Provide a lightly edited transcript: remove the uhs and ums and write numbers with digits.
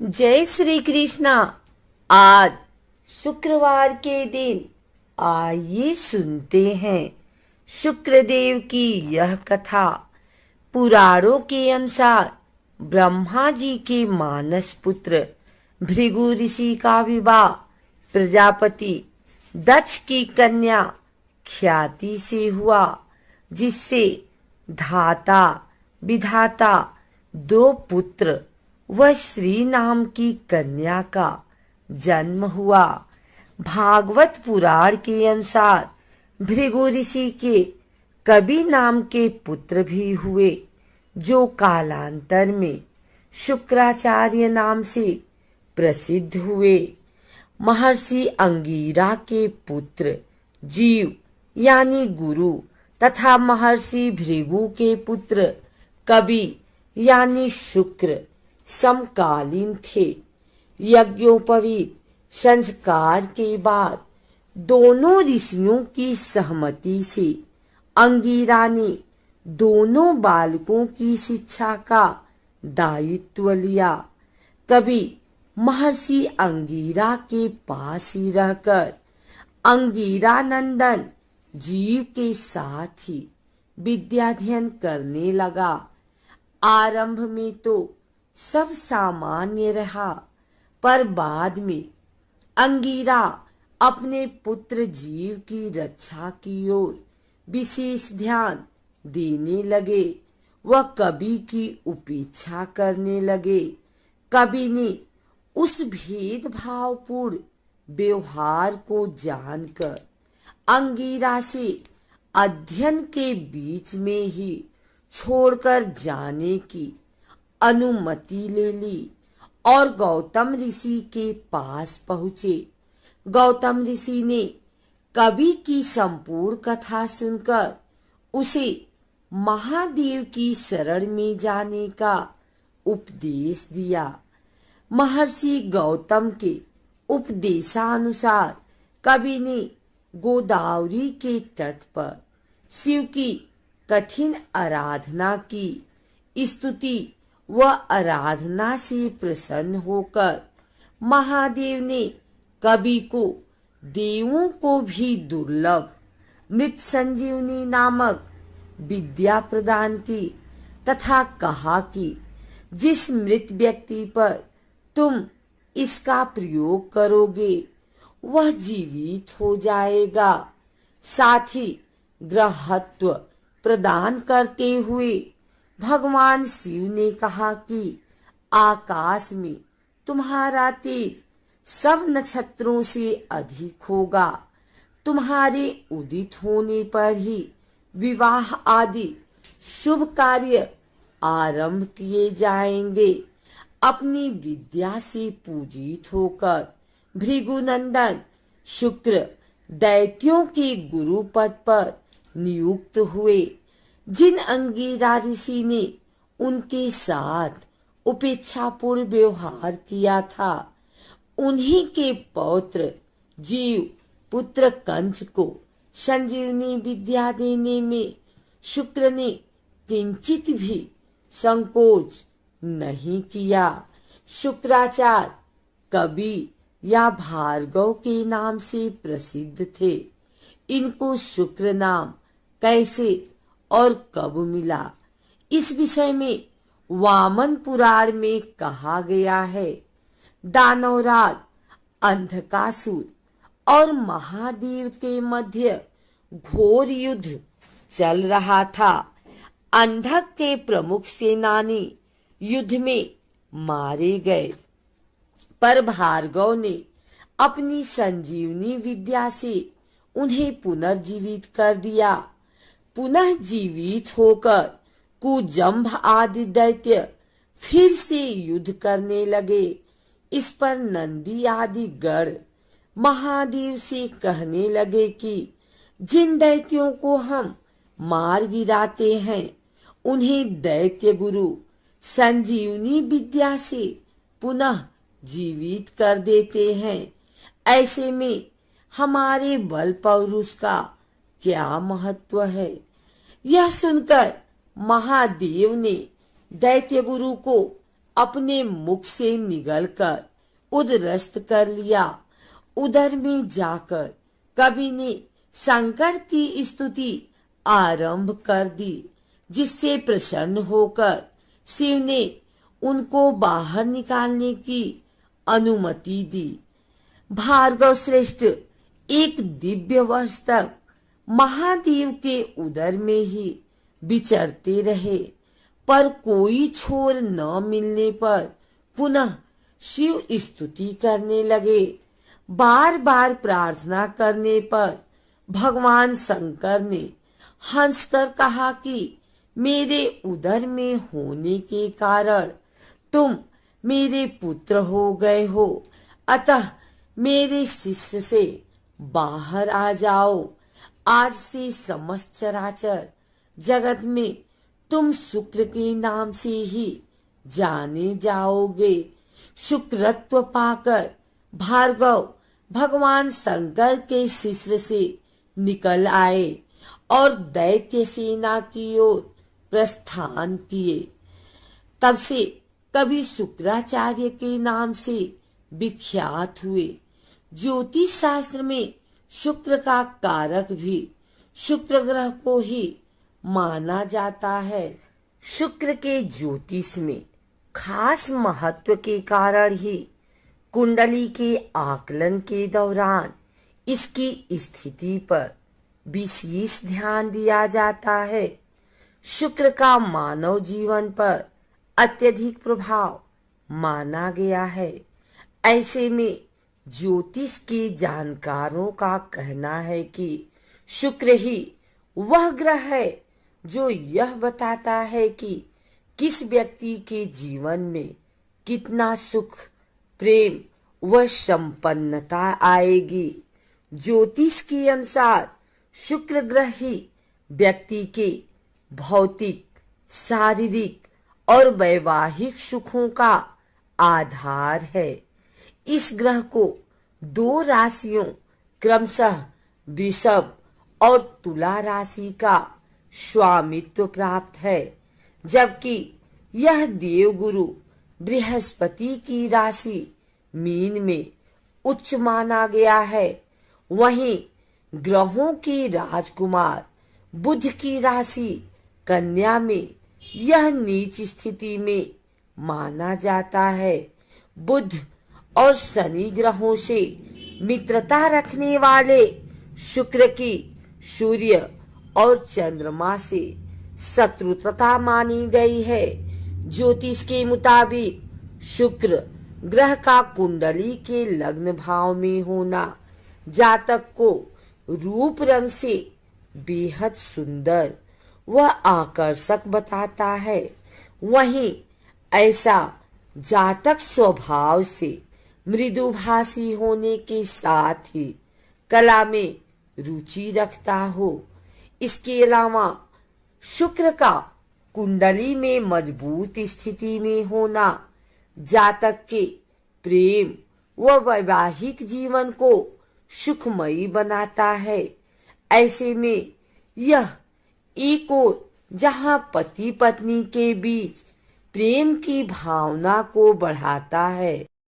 जय श्री कृष्णा। आज शुक्रवार के दिन आइए सुनते हैं शुक्रदेव की यह कथा। पुराणों के अनुसार ब्रह्मा जी के मानस पुत्र भृगु ऋषि का विवाह प्रजापति दक्ष की कन्या ख्याति से हुआ, जिससे धाता विधाता दो पुत्र वह श्री नाम की कन्या का जन्म हुआ। भागवत पुराण के अनुसार भृगु ऋषि के कबि नाम के पुत्र भी हुए, जो कालांतर में शुक्राचार्य नाम से प्रसिद्ध हुए। महर्षि अंगिरा के पुत्र जीव यानी गुरु तथा महर्षि भृगु के पुत्र कबि यानी शुक्र समकालीन थे। यज्ञोपवीत संस्कार के बाद दोनों ऋषियों की सहमति से अंगिरा ने दोनों बालकों की शिक्षा का दायित्व लिया। कभी महर्षि अंगिरा के पास ही रहकर अंगिरा नंदन जीव के साथ ही विद्याध्ययन करने लगा। आरंभ में तो सब सामान्य रहा, पर बाद में अंगिरा अपने पुत्र जीव की रक्षा की ओर विशेष ध्यान देने लगे। वह कबि की उपेक्षा करने लगे। कबि ने उस भेदभावपूर्ण व्यवहार को जानकर अंगिरा से अध्ययन के बीच में ही छोड़कर जाने की अनुमति ले ली और गौतम ऋषि के पास पहुँचे। गौतम ऋषि ने कबि की संपूर्ण कथा सुनकर उसे महादेव की शरण में जाने का उपदेश दिया। महर्षि गौतम के उपदेशानुसार कबि ने गोदावरी के तट पर शिव की कठिन आराधना की। स्तुति व आराधना से प्रसन्न होकर महादेव ने कबि को देवों को भी दुर्लभ मृत संजीवनी नामक विद्या प्रदान की तथा कहा कि जिस मृत व्यक्ति पर तुम इसका प्रयोग करोगे वह जीवित हो जाएगा। साथ ही ग्रहत्व प्रदान करते हुए भगवान शिव ने कहा कि आकाश में तुम्हारा तेज सब नक्षत्रों से अधिक होगा। तुम्हारे उदित होने पर ही विवाह आदि शुभ कार्य आरंभ किए जाएंगे। अपनी विद्या से पूजित होकर भृगुनंदन शुक्र दैत्यों के गुरु पद पर नियुक्त हुए। जिन अंगिरा ऋषि ने उनके साथ उपेक्षापूर्ण व्यवहार किया था, उन्हीं के पौत्र जीव पुत्र कंस को संजीवनी विद्या देने में शुक्र ने किंचित भी संकोच नहीं किया। शुक्राचार्य कबि या भार्गव के नाम से प्रसिद्ध थे। इनको शुक्र नाम कैसे और कब मिला, इस विषय में वामन पुराण में कहा गया है। दानवराज अंधकासुर और महादेव के मध्य घोर युद्ध चल रहा था। अंधक के प्रमुख सेनानी युद्ध में मारे गए, पर भार्गव ने अपनी संजीवनी विद्या से उन्हें पुनर्जीवित कर दिया। पुनः जीवित होकर कुजंभ आदि दैत्य फिर से युद्ध करने लगे। इस पर नंदी आदि गण महादेव से कहने लगे कि जिन दैत्यों को हम मार गिराते हैं उन्हें दैत्य गुरु संजीवनी विद्या से पुनः जीवित कर देते हैं। ऐसे में हमारे बल पौरुष का क्या महत्व है। यह सुनकर महादेव ने दैत्य गुरु को अपने मुख से निगलकर उदरस्त कर लिया। उधर में जाकर कवि ने शंकर की स्तुति आरंभ कर दी, जिससे प्रसन्न होकर शिव ने उनको बाहर निकालने की अनुमति दी। भार्गव श्रेष्ठ एक दिव्य वर्ष तक महादेव के उदर में ही विचरते रहे, पर कोई छोर न मिलने पर पुनः शिव स्तुति करने लगे। बार बार प्रार्थना करने पर भगवान शंकर ने हंसकर कहा कि मेरे उदर में होने के कारण तुम मेरे पुत्र हो गए हो, अतः मेरे शिष्य से बाहर आ जाओ। आज से समस्त चराचर जगत में तुम शुक्र के नाम से ही जाने जाओगे। शुक्रत्व पाकर भार्गव भगवान शंकर के शिश्र से निकल आए और दैत्य सेना की ओर प्रस्थान किए। तब से कवि शुक्राचार्य के नाम से विख्यात हुए। ज्योतिष शास्त्र में शुक्र का कारक भी शुक्र ग्रह को ही माना जाता है। शुक्र के ज्योतिष में खास महत्व के कारण ही कुंडली के आकलन के दौरान इसकी स्थिति पर विशेष ध्यान दिया जाता है। शुक्र का मानव जीवन पर अत्यधिक प्रभाव माना गया है। ऐसे में ज्योतिष के जानकारों का कहना है कि शुक्र ही वह ग्रह है जो यह बताता है कि किस व्यक्ति के जीवन में कितना सुख, प्रेम व संपन्नता आएगी। ज्योतिष के अनुसार शुक्र ग्रह ही व्यक्ति के भौतिक, शारीरिक और वैवाहिक सुखों का आधार है। इस ग्रह को दो राशियों क्रमशः वृषभ और तुला राशि का स्वामित्व प्राप्त है, जबकि यह देवगुरु बृहस्पति की राशि मीन में उच्च माना गया है। वहीं ग्रहों के राजकुमार बुध की राशि कन्या में यह नीच स्थिति में माना जाता है। बुध और शनि ग्रहों से मित्रता रखने वाले शुक्र की सूर्य और चंद्रमा से शत्रुता मानी गई है। ज्योतिष के मुताबिक शुक्र ग्रह का कुंडली के लग्न भाव में होना जातक को रूप रंग से बेहद सुंदर व आकर्षक बताता है। वहीं ऐसा जातक स्वभाव से मृदुभाषी होने के साथ ही कला में रुचि रखता हो। इसके अलावा शुक्र का कुंडली में मजबूत स्थिति में होना जातक के प्रेम व वैवाहिक जीवन को सुखमयी बनाता है। ऐसे में यह एक ओर जहां पति पत्नी के बीच प्रेम की भावना को बढ़ाता है,